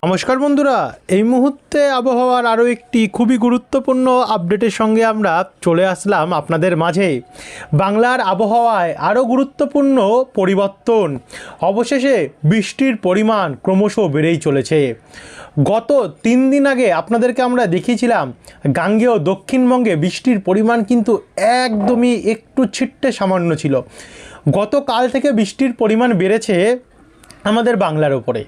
নমস্কার বন্ধুরা, এই মুহূর্তে আবহাওয়ার আরও একটি খুবই গুরুত্বপূর্ণ আপডেটের সঙ্গে আমরা চলে আসলাম আপনাদের মাঝে। বাংলার আবহাওয়ায় আরও গুরুত্বপূর্ণ পরিবর্তন। অবশেষে বৃষ্টির পরিমাণ ক্রমশ বেড়েই চলেছে। গত 3 দিন আগে আপনাদেরকে আমরা দেখিয়েছিলাম গাঙ্গেয় দক্ষিণবঙ্গে বৃষ্টির পরিমাণ কিন্তু একদমই একটু ছিট্টে সামান্য ছিল। গতকাল থেকে বৃষ্টির পরিমাণ বেড়েছে আমাদের বাংলার ওপরে।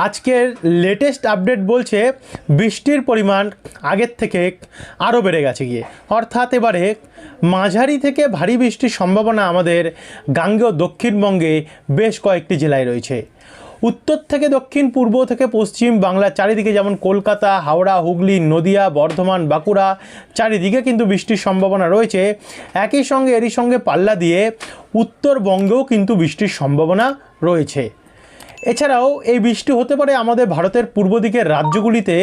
আজকের লেটেস্ট আপডেট বলছে বৃষ্টির পরিমাণ আগের থেকে আরও বেড়ে গেছে গিয়ে, অর্থাৎ এবারে মাঝারি থেকে ভারী বৃষ্টির সম্ভাবনা আমাদের গাঙ্গেয় দক্ষিণবঙ্গে বেশ কয়েকটি জেলায় রয়েছে। উত্তর থেকে দক্ষিণ, পূর্ব থেকে পশ্চিম বাংলার চারিদিকে, যেমন কলকাতা, হাওড়া, হুগলি, নদিয়া, বর্ধমান, বাঁকুড়া, চারিদিকে কিন্তু বৃষ্টির সম্ভাবনা রয়েছে। একই সঙ্গে এরই সঙ্গে পাল্লা দিয়ে উত্তরবঙ্গেও কিন্তু বৃষ্টির সম্ভাবনা রয়েছে। এছাড়াও এই বৃষ্টি হতে পারে আমাদের ভারতের পূর্ব দিকের রাজ্যগুলিতে,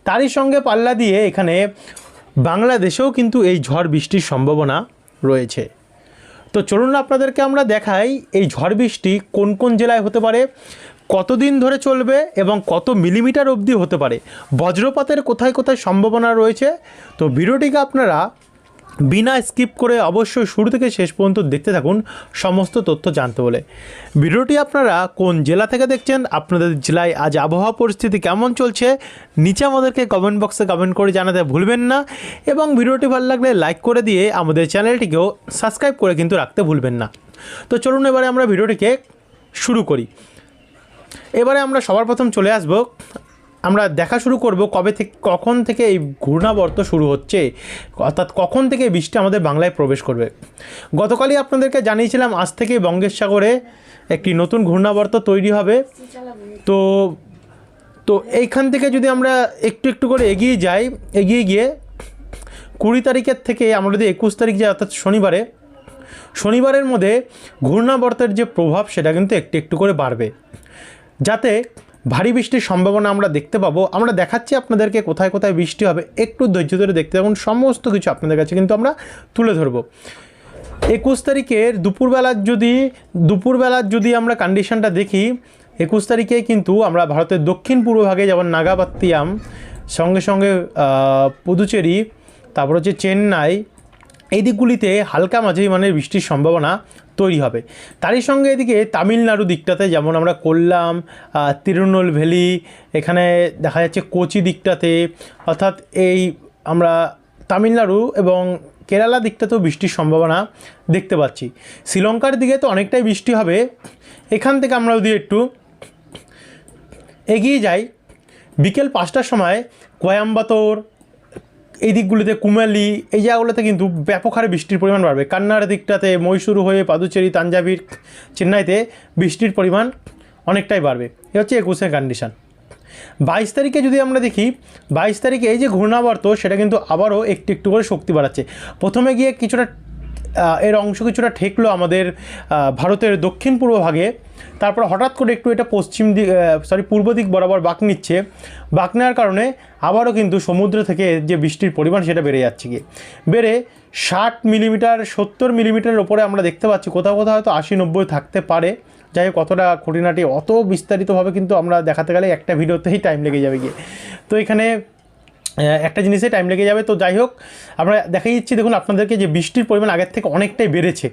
তারই সঙ্গে পাল্লা দিয়ে এখানে বাংলাদেশেও কিন্তু এই ঝড় বৃষ্টির সম্ভাবনা রয়েছে। তো চলুন আপনাদেরকে আমরা দেখাই এই ঝড় বৃষ্টি কোন কোন জেলায় হতে পারে, কতদিন ধরে চলবে এবং কত মিলিমিটার অবধি হতে পারে, বজ্রপাতের কোথায় কোথায় সম্ভাবনা রয়েছে। তো ভিডিওটিকে আপনারা বিনা স্কিপ করে অবশ্যই শুরু থেকে শেষ পর্যন্ত দেখতে থাকুন সমস্ত তথ্য জানতে বলে। ভিডিওটি আপনারা কোন জেলা থেকে দেখছেন, আপনাদের জেলায় আজ আবহাওয়া পরিস্থিতি কেমন চলছে, নিচে আমাদেরকে কমেন্ট বক্সে কমেন্ট করে জানাতে ভুলবেন না, এবং ভিডিওটি ভালো লাগলে লাইক করে দিয়ে আমাদের চ্যানেলটিকেও সাবস্ক্রাইব করে কিন্তু রাখতে ভুলবেন না। তো চলুন এবারে আমরা ভিডিওটিকে শুরু করি। এবারে আমরা সবার প্রথম চলে আসব, আমরা দেখা শুরু করব কবে থেকে কখন থেকে এই ঘূর্ণাবর্ত শুরু হচ্ছে, অর্থাৎ কখন থেকে বৃষ্টি আমাদের বাংলায় প্রবেশ করবে। গতকালই আপনাদেরকে জানিয়েছিলাম আজ থেকে বঙ্গোপসাগরে একটি নতুন ঘূর্ণাবর্ত তৈরি হবে। তো এইখান থেকে যদি আমরা একটু একটু করে এগিয়ে গিয়ে 20 তারিখের থেকে আমরা যদি 21 তারিখ যাই, অর্থাৎ শনিবারের মধ্যে ঘূর্ণাবর্তের যে প্রভাব সেটা কিন্তু একটু একটু করে বাড়বে, যাতে ভারী বৃষ্টির সম্ভাবনা আমরা দেখতে পাবো। আমরা দেখাচ্ছি আপনাদেরকে কোথায় কোথায় বৃষ্টি হবে, একটু ধৈর্য ধরে দেখতে থাকুন, সমস্ত কিছু আপনাদের কাছে কিন্তু আমরা তুলে ধরবো। 21 তারিখের দুপুরবেলার যদি আমরা কন্ডিশনটা দেখি, 21 তারিখে কিন্তু আমরা ভারতের দক্ষিণ পূর্ব ভাগে, যেমন নাগাপাত্তিয়াম, সঙ্গে সঙ্গে পুদুচেরি, তারপর হচ্ছে চেন্নাই, এই দিকগুলিতে হালকা মাঝারি মানের বৃষ্টির সম্ভাবনা তৈরি হবে। তারই সঙ্গে এদিকে তামিলনাড়ু দিকটাতে, যেমন আমরা কোল্লাম, তিরুনেলভেলি, এখানে দেখা যাচ্ছে কোচি দিকটাতে, অর্থাৎ এই আমরা তামিলনাড়ু এবং কেরালা দিকটাতেও বৃষ্টির সম্ভাবনা দেখতে পাচ্ছি। শ্রীলঙ্কার দিকে তো অনেকটাই বৃষ্টি হবে। এখান থেকে আমরা যদি একটু এগিয়ে যাই, বিকেল 5টার সময় কোয়াম্বাতোর, এই দিকগুলিতে, কুমালি, এই জায়গাগুলোতে কিন্তু ব্যাপক হারে বৃষ্টির পরিমাণ বাড়বে। কান্নাড় দিকটাতে, মহীশূর হয়ে পাদুচেরি, তাঞ্জাবির, চেন্নাইতে বৃষ্টির পরিমাণ অনেকটাই বাড়বে। এ হচ্ছে 21 কন্ডিশান। 22 তারিখে যদি আমরা দেখি, 22 তারিখে এই যে ঘূর্ণাবর্ত সেটা কিন্তু আবারও একটু একটু করে শক্তি বাড়াচ্ছে। প্রথমে গিয়ে কিছুটা এর অংশ কিছুটা ঠেকলো আমাদের ভারতের দক্ষিণ পূর্ব ভাগে, তারপর হঠাৎ করে একটু এটা পূর্ব দিক বরাবর বাঁক নিচ্ছে। বাঁক নেওয়ার কারণে আবারও কিন্তু সমুদ্র থেকে যে বৃষ্টির পরিমাণ সেটা বেড়ে যাচ্ছে বেড়ে 60 মিলিমিটার 70 মিলিমিটারের ওপরে আমরা দেখতে পাচ্ছি। কোথাও কোথাও হয়তো 80-90 থাকতে পারে। যাই হোক, কতটা খুঁটিনাটি অত বিস্তারিতভাবে কিন্তু আমরা দেখাতে গেলে একটা ভিডিওতেই টাইম লেগে যাবে তো এখানে একটা জিনিসে টাইম লেগে যাবে। তো যাই হোক, আমরা দেখাই দিচ্ছি, দেখুন আপনাদেরকে যে বৃষ্টির পরিমাণ আগের থেকে অনেকটাই বেড়েছে।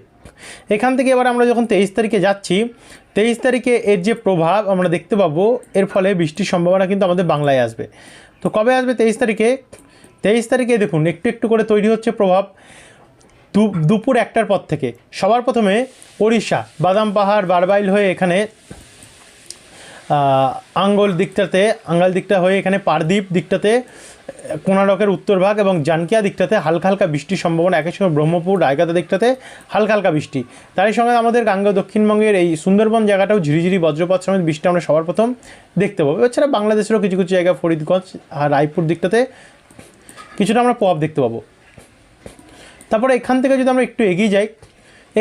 এখান থেকে এবার আমরা যখন 23 তারিখে যাচ্ছি, 23 তারিখে এর যে প্রভাব আমরা দেখতে পাবো, এর ফলে বৃষ্টির সম্ভাবনা কিন্তু আমাদের বাংলায় আসবে। তো কবে আসবে? 23 তারিখে। 23 তারিখে দেখুন একটু একটু করে তৈরি হচ্ছে প্রভাব। দুপুর 1টার পর থেকে সবার প্রথমে ওড়িশা, বাদাম পাহাড়, বারবাইল হয়ে এখানে আঙ্গল দিকটা হয়ে এখানে পারদ্বীপ দিকটাতে, কোনারকের উত্তর ভাগ এবং জানকিয়া দিকটাতে হালকা হালকা বৃষ্টির সম্ভাবনা। একই সঙ্গে ব্রহ্মপুর, রায়গড়া দিকটাতে হালকা হালকা বৃষ্টি। তারই সঙ্গে আমাদের গাঙ্গেয় দক্ষিণবঙ্গের এই সুন্দরবন জায়গাটাও ঝিরিঝিরি বজ্রপাত সমেত বৃষ্টি আমরা সবার প্রথম দেখতে পাবো। এছাড়া বাংলাদেশেরও কিছু কিছু জায়গা, ফরিদগঞ্জ আর রায়পুর দিকটাতে কিছুটা আমরা প্রভাব দেখতে পাবো। তারপরে এখান থেকে যদি আমরা একটু এগিয়ে যাই,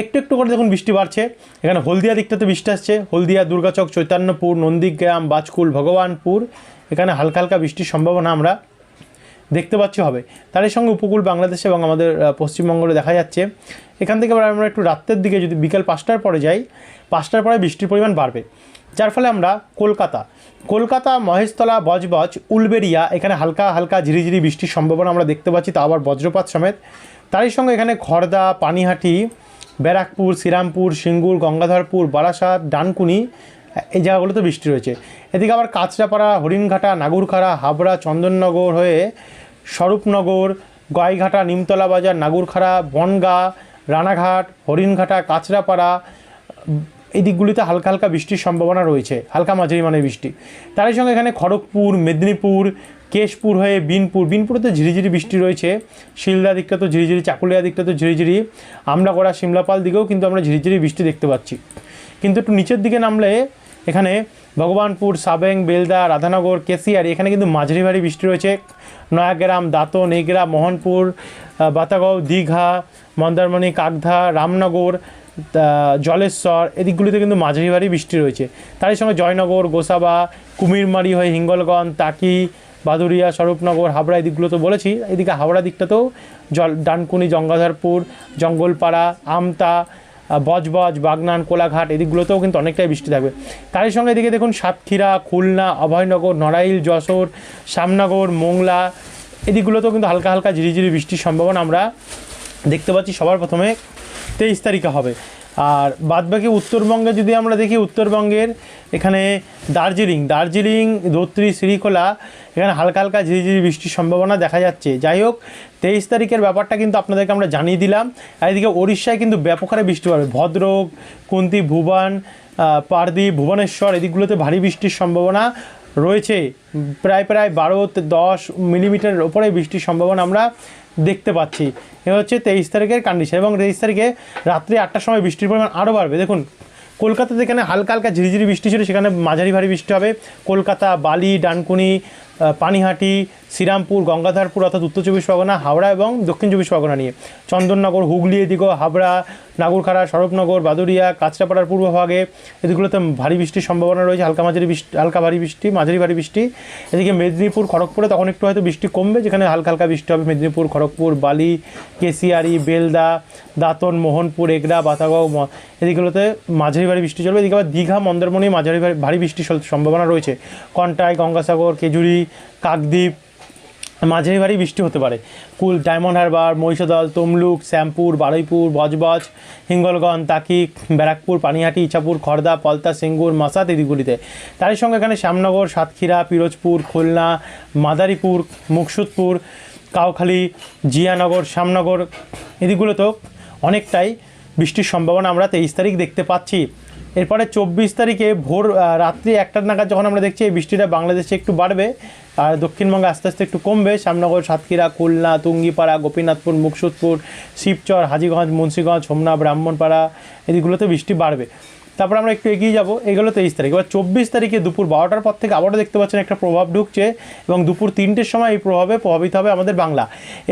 একটু একটু করে দেখুন বৃষ্টি বাড়ছে। এখানে হলদিয়া দিকটাতে বৃষ্টি আসছে, হলদিয়া, দুর্গাচক, চৈতন্যপুর, নন্দীগ্রাম, বাজকুল, ভগবানপুর, এখানে হালকা হালকা বৃষ্টির সম্ভাবনা আমরা দেখতে পাচ্ছি হবে। তার সঙ্গে উপকূল বাংলাদেশে এবং আমাদের পশ্চিমবঙ্গে দেখা যাচ্ছে। এখান থেকে আবার আমরা একটু রাতের দিকে যদি বিকাল 5টার পরে যাই, 5টার পরে বৃষ্টির পরিমাণ বাড়বে, যার ফলে আমরা কলকাতা, মহেশতলা, বজবজ, উলবেড়িয়া এখানে হালকা হালকা ঝিরিঝিরি বৃষ্টির সম্ভাবনা আমরা দেখতে পাচ্ছি, তা আবার বজ্রপাত সমেত। তারই সঙ্গে এখানে খড়দা, পানিহাটি, ব্যারাকপুর, শ্রীরামপুর, সিঙ্গুর, গঙ্গাধরপুর, বারাসাত, ডানকুনি এই জায়গাগুলোতে বৃষ্টি রয়েছে। এদিকে আবার কাঁচরাপাড়া, হরিণঘাটা, নাগুরখাড়া, হাবড়া, চন্দননগর হয়ে স্বরূপনগর, গাইঘাটা, নিমতলা বাজার, নাগুরখাড়া, বনগাঁ, রানাঘাট, হরিণঘাটা, কাঁচরাপাড়া এই দিকগুলিতে হালকা হালকা বৃষ্টির সম্ভাবনা রয়েছে, হালকা মাঝারি মানের বৃষ্টি। তারই সঙ্গে এখানে খড়গপুর, মেদিনীপুর, কেশপুর হয়ে বিনপুরেতে ঝিরিঝিরি বৃষ্টি রয়েছে। শিলদা দিকটা তো ঝিরিঝিরি, চাকুলিয়া দিকটা তো ঝিরিঝিরি, আমরাগড়া, সিমলাপাল দিকেও কিন্তু আমরা ঝিরিঝিরি বৃষ্টি দেখতে পাচ্ছি। কিন্তু একটু নিচের দিকে নামলে এখানে ভগবানপুর, সাবেং, বেলদা, রাধানগর, কেশিয়ারি এখানে কিন্তু মাঝারি ভারী বৃষ্টি রয়েছে। নয়াগ্রাম, দাঁতন, এগরা, মোহনপুর, বাতাগাঁও, দীঘা, মন্দারমণি, কাকধা, রামনগর, জলেশ্বর এদিকগুলিতে কিন্তু মাঝারি ভারী বৃষ্টি রয়েছে। তারই সঙ্গে জয়নগর, গোসাবা, কুমিরমারি হয়ে হিঙ্গলগঞ্জ, টাকি, বাদুরিয়া, স্বরূপনগর, হাবড়া এই দিকগুলো তো বলেছি। এদিকে হাওড়া দিকটাতেও ডানকুনি, গঙ্গাধরপুর, জঙ্গলপাড়া, আমতা, বজবজ, বাগনান, কোলাঘাট এদিকগুলোতেও কিন্তু অনেকটাই বৃষ্টি থাকবে। তারই সঙ্গে এদিকে দেখুন সাতক্ষীরা, খুলনা, অভয়নগর, নড়াইল, যশোর, শ্যামনগর, মোংলা এদিকগুলোতেও কিন্তু হালকা হালকা ঝিরিঝিরি বৃষ্টির সম্ভাবনা আমরা দেখতে পাচ্ছি। সবার প্রথমে 23 তারিখে হবে। আর বাদবাকি উত্তরবঙ্গে যদি আমরা দেখি, উত্তরবঙ্গের এখানে দার্জিলিং, ধোত্রি, শ্রীখোলা এখানে হালকা হালকা ঝিরিঝিরি বৃষ্টির সম্ভাবনা দেখা যাচ্ছে। যাই হোক, 23 তারিখের ব্যাপারটা কিন্তু আপনাদেরকে আমরা জানিয়ে দিলাম। আর এদিকে উড়িষ্যায় কিন্তু ব্যাপক হারে বৃষ্টি পাবে। ভদ্রক, কুন্তি, ভুবন, পারদীপ, ভুবনেশ্বর এদিকগুলোতে ভারী বৃষ্টির সম্ভাবনা রয়েছে। প্রায় 12-10 মিলিমিটারের ওপরে বৃষ্টির সম্ভাবনা আমরা দেখতে পাচ্ছি। এ হচ্ছে 23 তারিখের কন্ডিশন। এবং 23 তারিখে রাত্রি 8টার সময় বৃষ্টির পরিমাণ আরও বাড়বে। দেখুন কলকাতাতে যেখানে হালকা হালকা ঝিরিঝিরি বৃষ্টি ছিল, সেখানে মাঝারি ভারী বৃষ্টি হবে। কলকাতা, বালি, ডানকুনি, পানিহাটি, শ্রীরামপুর, গঙ্গাধরপুর অর্থাৎ উত্তর 24 পরগনা, হাওড়া এবং দক্ষিণ 24 পরগনা নিয়ে চন্দননগর, হুগলি এদিকেও, হাবড়া, নাগুরখাড়া, স্বরূপনগর, বাদুরিয়া, কাঁচরাপাড়ার পূর্বভাগে এদিকগুলোতে ভারী বৃষ্টির সম্ভাবনা রয়েছে। হালকা ভারী বৃষ্টি, মাঝারি ভারী বৃষ্টি। এদিকে মেদিনীপুর, খড়গপুরে তখন একটু হয়তো বৃষ্টি কমবে, যেখানে হালকা হালকা বৃষ্টি হবে। মেদিনীপুর, খড়গপুর, বালি, কেশিয়ারি, বেলদা, দাঁতন, মোহনপুর, এগরা, বাতাগাঁও এদিকগুলোতে মাঝারি ভারী বৃষ্টি চলবে। এদিকে আবার দীঘা, মন্দারমণি মাঝারি ভারী বৃষ্টির সম্ভাবনা রয়েছে। কন্টাই, গঙ্গাসাগর, কেজুরি, কাকদ্বীপ মাঝারি ভারী বৃষ্টি হতে পারে। কুল, ডায়মন্ড হারবার, মহিষাদল, তমলুক, শ্যামপুর, বারুইপুর, বজবজ, হিঙ্গলগঞ্জ, তাকি, ব্যারাকপুর, পানিহাটি, ইছাপুর, খড়দা, পলতা, সিঙ্গুর, মাসাত এদিকগুলিতে। তারই সঙ্গে এখানে শ্যামনগর, সাতক্ষীরা, পিরোজপুর, খুলনা, মাদারীপুর, মুকসুদপুর, কাউখালী, জিয়ানগর, শ্যামনগর এদিকগুলোতেও অনেকটাই বৃষ্টির সম্ভাবনা আমরা 23 তারিখ দেখতে পাচ্ছি। এরপরে 24 তারিখে রাত্রি 1টার নাগাদ যখন আমরা দেখছি এই বৃষ্টিটা বাংলাদেশে একটু বাড়বে আর দক্ষিণবঙ্গে আস্তে আস্তে একটু কমবে। শ্যামনগর, সাতক্ষীরা, খুলনা, টুঙ্গিপাড়া, গোপীনাথপুর, মুকসুদপুর, শিবচর, হাজীগঞ্জ, মুন্সিগঞ্জ, হোমনা, ব্রাহ্মণপাড়া এদিকগুলোতে বৃষ্টি বাড়বে। তারপর আমরা একটু এগিয়ে যাব, এগুলো 23 তারিখ। এবার 24 তারিখে দুপুর 12টার পর থেকে আবারও দেখতে পাচ্ছেন একটা প্রভাব ঢুকছে এবং দুপুর 3টের সময় এই প্রভাবে প্রভাবিত হবে আমাদের বাংলা।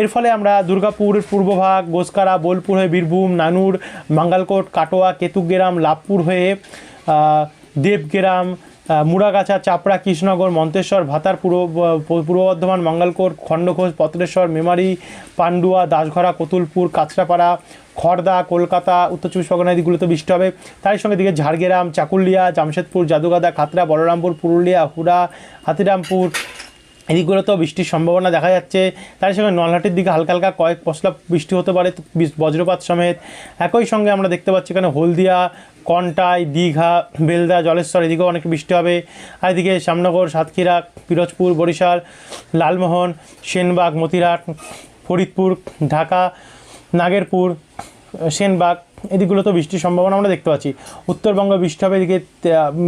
এর ফলে আমরা দুর্গাপুর পূর্বভাগ, গোসকারা, বোলপুর হয়ে বীরভূম, নানুর, মাঙ্গালকোট, কাটোয়া, কেতুগ্রাম, লাভপুর হয়ে দেবগ্রাম, মুড়াগাছা, চাপড়া, কৃষ্ণনগর, মন্তেশ্বর, ভাতার, পূর্ব বর্ধমান, মঙ্গলকোট, খণ্ডঘোষ, পত্রেশ্বর, মেমারি, পান্ডুয়া, দাসঘরা, কতুলপুর, কাঁচরাপাড়া, খড়দা, কলকাতা, উত্তর 24 পরগনা এদিকগুলোতে বৃষ্টি হবে। তার সঙ্গে দিকে ঝাড়গ্রাম, চাকুলিয়া, জামশেদপুর, জাদুগাদা, খাতড়া, বলরামপুর, পুরুলিয়া, হুড়া, হাতিরামপুর এদিকগুলোতেও বৃষ্টির সম্ভাবনা দেখা যাচ্ছে। তার সঙ্গে নলহাটির দিকে হালকা হালকা কয়েক পশলা বৃষ্টি হতে পারে বজ্রপাত সমেত। একই সঙ্গে আমরা দেখতে পাচ্ছি এখানে হলদিয়া, কন্টাই, দীঘা, বেলদা, জলেশ্বর এদিকেও অনেক বৃষ্টি হবে। আর এদিকে শ্যামনগর, সাতক্ষীরা, পিরোজপুর, বরিশাল, লালমোহন, সেনবাগ, মতিরাট, ফরিদপুর, ঢাকা, নাগেরপুর, সেনবাগ এদিকগুলোতেও বৃষ্টির সম্ভাবনা আমরা দেখতে পাচ্ছি। উত্তরবঙ্গে বৃষ্টি হবে, এদিকে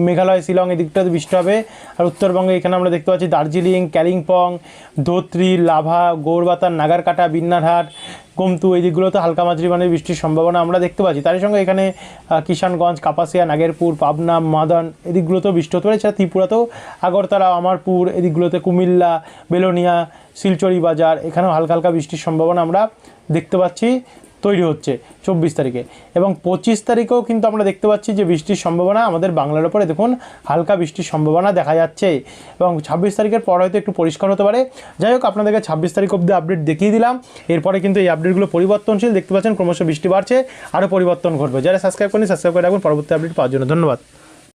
মেঘালয়, শিলং এদিকটাতে বৃষ্টি হবে। আর উত্তরবঙ্গে এখানে আমরা দেখতে পাচ্ছি দার্জিলিং, কালিম্পং, ধোত্রি, লাভা, গৌরবাতার, নাগারকাটা, বিন্নারহাট, গোমতু এই দিকগুলোতে হালকা মাঝারি মানের বৃষ্টির সম্ভাবনা আমরা দেখতে পাচ্ছি। তার সঙ্গে এখানে কিষানগঞ্জ, কাপাসিয়া, নাগেরপুর, পাবনা, মাদান এদিকগুলোতেও বৃষ্টি হতে পারে। এছাড়া ত্রিপুরাতেও আগরতলা, আমারপুর এদিকগুলোতে, কুমিল্লা, বেলোনিয়া, শিলচরি বাজার এখানেও হালকা হালকা বৃষ্টির সম্ভাবনা আমরা দেখতে পাচ্ছি তৈরি হচ্ছে 24 তারিখে, এবং 25 তারিখেও কিন্তু আমরা দেখতে পাচ্ছি যে বৃষ্টির সম্ভাবনা আমাদের বাংলার ওপরে দেখুন হালকা বৃষ্টির সম্ভাবনা দেখা যাচ্ছে, এবং 26 তারিখের পর হয়তো একটু পরিষ্কার হতে পারে। যাই হোক, আপনাদেরকে 26 তারিখ অবধি আপডেট দেখিয়ে দিলাম। এরপরে কিন্তু এই আপডেটগুলো পরিবর্তনশীল, দেখতে পাচ্ছেন ক্রমশ বৃষ্টি বাড়ছে, আরও পরিবর্তন ঘটবে। যারা সাবস্ক্রাইব করেন সাবস্ক্রাইব করে রাখুন পরবর্তী আপডেট পাওয়ার জন্য। ধন্যবাদ।